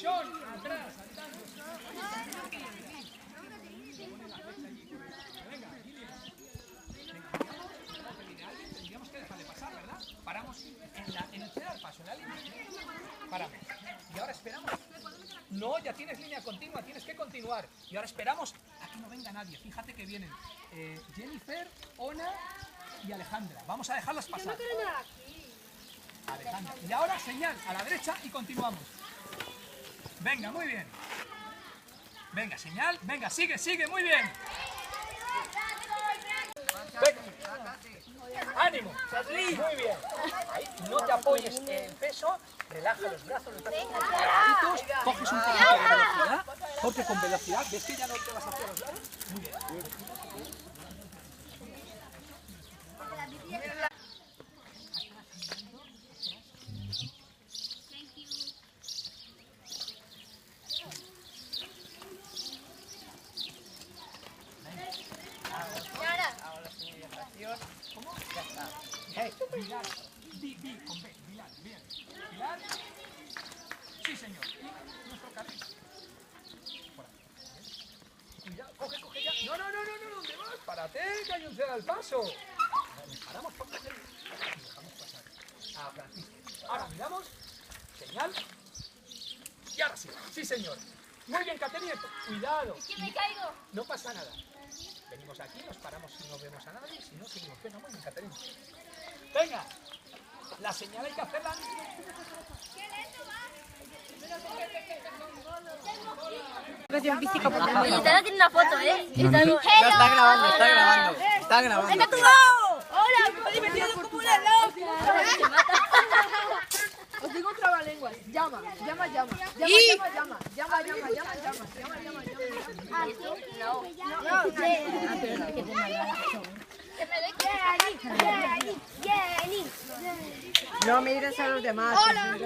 Sean, atrás, saltando. Venga, tendríamos que dejarle pasar, ¿verdad? Paramos en el cero al paso, en la línea. Paramos. Y ahora esperamos. No, ya tienes línea continua, tienes que continuar. Y ahora esperamos a que no venga nadie. Fíjate que vienen Jennifer, Ona y Alejandra. Vamos a dejarlas pasar. Alejandra. Y ahora señal a la derecha y continuamos. Venga, muy bien. Venga, señal. Venga, sigue, sigue, muy bien. Venga. Ánimo. Muy bien. Ahí, no te apoyes el peso. Relaja los brazos, los brazos relajaditos. Coges un poquito de velocidad. Porque con velocidad, ¿ves que ya no te vas hacia los lados? Muy bien. ¿Cómo? Ya está. Pilar. Con B. Pilar. Bien. Pilar. Sí, señor. Y nuestro carril. Por aquí. Cuidado. Coge ya. No. ¿Dónde vas? Párate, que hay un cero al paso. Nos paramos por coger y dejamos pasar a Francisco. Ahora miramos. Señal. Y ahora sí. Sí, señor. Muy bien, Caterina. Cuidado. Es que me caigo. No pasa nada. Venimos aquí, nos paramos si no vemos a nadie, si no seguimos. Venga, muy bien, Caterina. Venga, la señal hay que hacerla. Oye, Tara tiene una foto, ¿eh? Está grabando. ¡Hola! ¡Me he divertido como una loca! Os digo un trabalenguas. Llama. No mires a los demás. Hola.